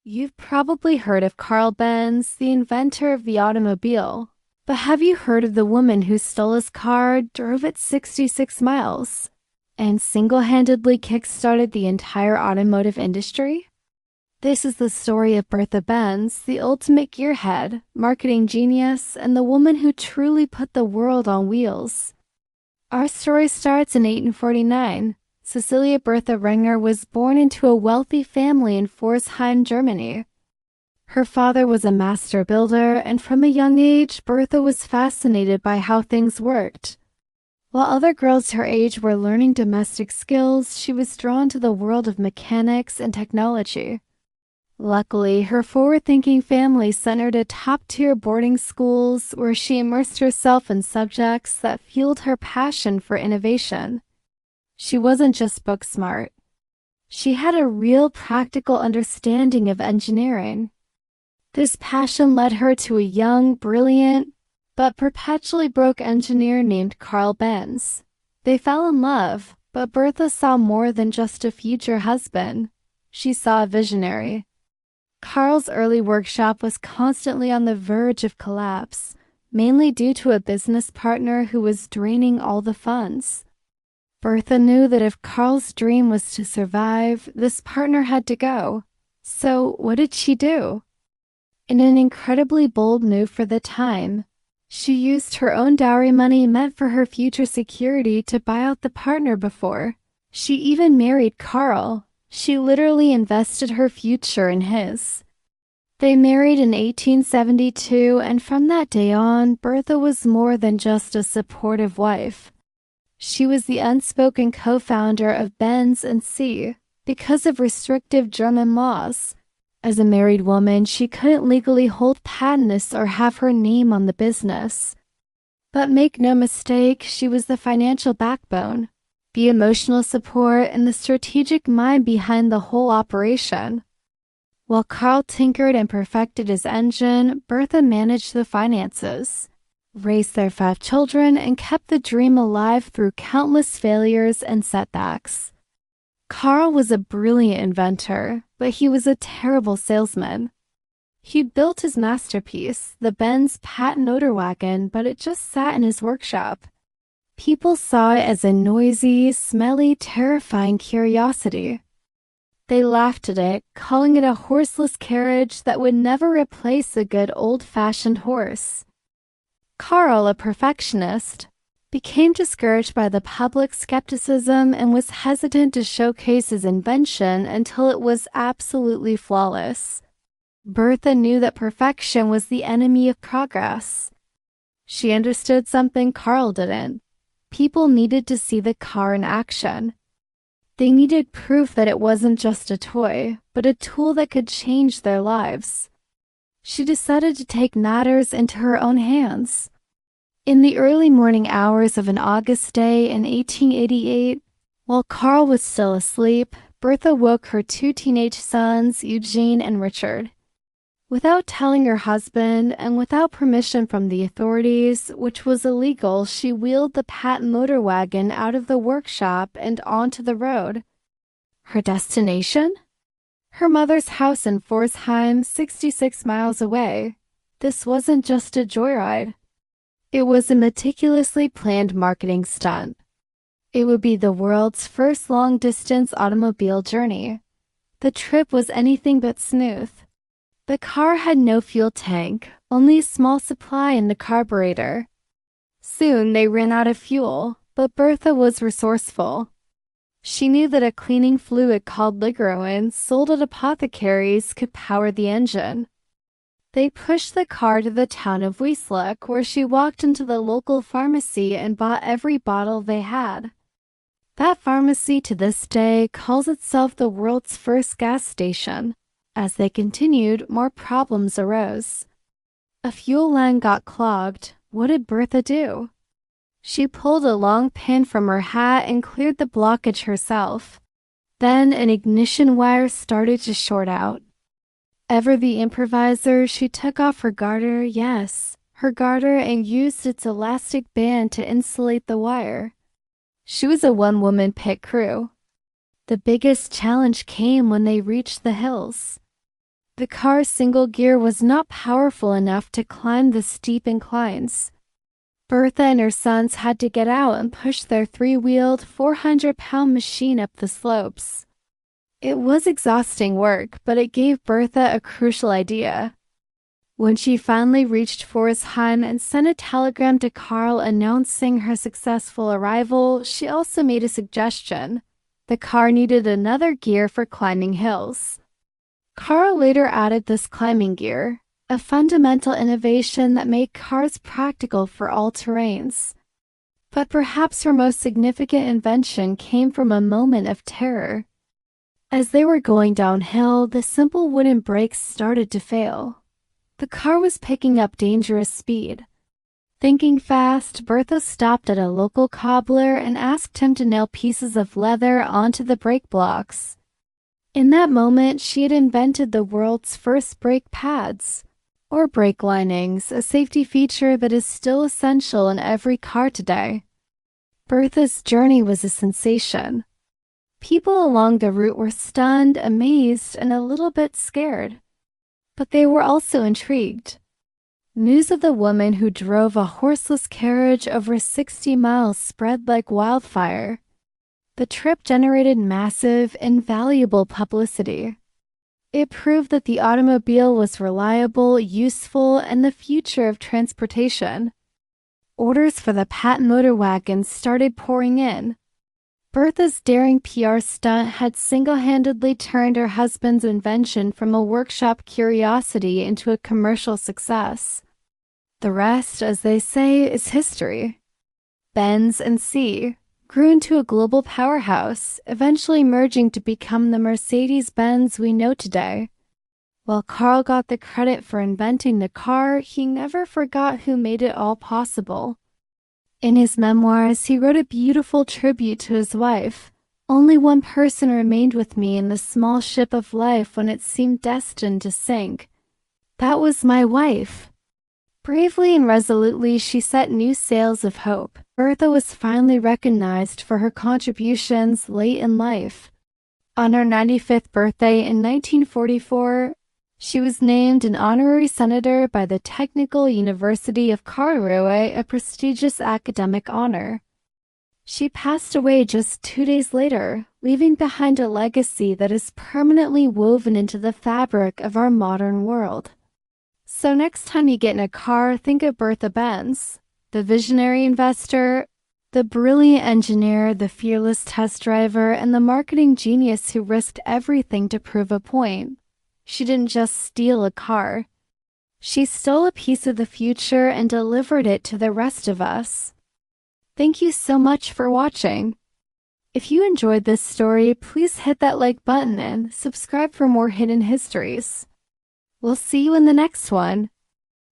You've probably heard of Carl Benz, the inventor of the automobile. But have you heard of the woman who stole his car, drove it 66 miles, and single-handedly kickstarted the entire automotive industry? This is the story of Bertha Benz, the ultimate gearhead, marketing genius, and the woman who truly put the world on wheels. Our story starts in 1849. Cecilia Bertha Renger was born into a wealthy family in Pforzheim, Germany. Her father was a master builder, and from a young age, Bertha was fascinated by how things worked. While other girls her age were learning domestic skills, she was drawn to the world of mechanics and technology. Luckily, her forward-thinking family sent her to top-tier boarding schools where she immersed herself in subjects that fueled her passion for innovation. She wasn't just book smart. She had a real practical understanding of engineering. This passion led her to a young, brilliant, but perpetually broke engineer named Carl Benz. They fell in love, but Bertha saw more than just a future husband. She saw a visionary. Carl's early workshop was constantly on the verge of collapse, mainly due to a business partner who was draining all the funds. Bertha knew that if Carl's dream was to survive, this partner had to go. So what did she do? In an incredibly bold move for the time, she used her own dowry money meant for her future security to buy out the partner before she even married Carl. She literally invested her future in his. They married in 1872, and from that day on, Bertha was more than just a supportive wife. She was the unspoken co-founder of Benz and C. Because of restrictive German laws, as a married woman, she couldn't legally hold patents or have her name on the business. But make no mistake, she was the financial backbone, the emotional support, and the strategic mind behind the whole operation. While Carl tinkered and perfected his engine, Bertha managed the finances, raised their 5 children, and kept the dream alive through countless failures and setbacks. Carl was a brilliant inventor, but he was a terrible salesman. He built his masterpiece, the Benz patent motor wagon, but it just sat in his workshop. People saw it as a noisy, smelly, terrifying curiosity. They laughed at it, calling it a horseless carriage that would never replace a good old-fashioned horse. Carl, a perfectionist, became discouraged by the public skepticism and was hesitant to showcase his invention until it was absolutely flawless. Bertha knew that perfection was the enemy of progress. She understood something Carl didn't. People needed to see the car in action. They needed proof that it wasn't just a toy, but a tool that could change their lives. She decided to take matters into her own hands. In the early morning hours of an August day in 1888, while Carl was still asleep, Bertha woke her 2 teenage sons, Eugene and Richard. Without telling her husband and without permission from the authorities, which was illegal, she wheeled the patent motor wagon out of the workshop and onto the road. Her destination? Her mother's house in Pforzheim, 66 miles away. This wasn't just a joyride. It was a meticulously planned marketing stunt. It would be the world's first long-distance automobile journey. The trip was anything but smooth. The car had no fuel tank, only a small supply in the carburetor. Soon they ran out of fuel, but Bertha was resourceful. She knew that a cleaning fluid called ligroin sold at apothecaries could power the engine. They pushed the car to the town of Wiesluk, where she walked into the local pharmacy and bought every bottle they had. That pharmacy to this day calls itself the world's first gas station. As they continued, more problems arose. A fuel line got clogged. What did Bertha do? She pulled a long pin from her hat and cleared the blockage herself. Then an ignition wire started to short out. Ever the improviser, she took off her garter, and used its elastic band to insulate the wire. She was a one-woman pit crew. The biggest challenge came when they reached the hills. The car's single gear was not powerful enough to climb the steep inclines. Bertha and her sons had to get out and push their three-wheeled, 400-pound machine up the slopes. It was exhausting work, but it gave Bertha a crucial idea. When she finally reached Forest Hunt and sent a telegram to Carl announcing her successful arrival, she also made a suggestion. The car needed another gear for climbing hills. Carl later added this climbing gear, a fundamental innovation that made cars practical for all terrains. But perhaps her most significant invention came from a moment of terror. As they were going downhill, the simple wooden brakes started to fail. The car was picking up dangerous speed. Thinking fast, Bertha stopped at a local cobbler and asked him to nail pieces of leather onto the brake blocks. In that moment, she had invented the world's first brake pads, or brake linings, a safety feature that is still essential in every car today. Bertha's journey was a sensation. People along the route were stunned, amazed, and a little bit scared. But they were also intrigued. News of the woman who drove a horseless carriage over 60 miles spread like wildfire. The trip generated massive, invaluable publicity. It proved that the automobile was reliable, useful, and the future of transportation. Orders for the patent motor wagon started pouring in. Bertha's daring PR stunt had single-handedly turned her husband's invention from a workshop curiosity into a commercial success. The rest, as they say, is history. Benz and C grew into a global powerhouse, eventually merging to become the Mercedes Benz we know today. While Carl got the credit for inventing the car, he never forgot who made it all possible. In his memoirs, he wrote a beautiful tribute to his wife. Only one person remained with me in the small ship of life when it seemed destined to sink. That was my wife. Bravely and resolutely, she set new sails of hope. Bertha was finally recognized for her contributions late in life. On her 95th birthday in 1944, she was named an honorary senator by the Technical University of Karlsruhe, a prestigious academic honor. She passed away just 2 days later, leaving behind a legacy that is permanently woven into the fabric of our modern world. So next time you get in a car, think of Bertha Benz, the visionary investor, the brilliant engineer, the fearless test driver, and the marketing genius who risked everything to prove a point. She didn't just steal a car. She stole a piece of the future and delivered it to the rest of us. Thank you so much for watching. If you enjoyed this story, please hit that like button and subscribe for more hidden histories. We'll see you in the next one.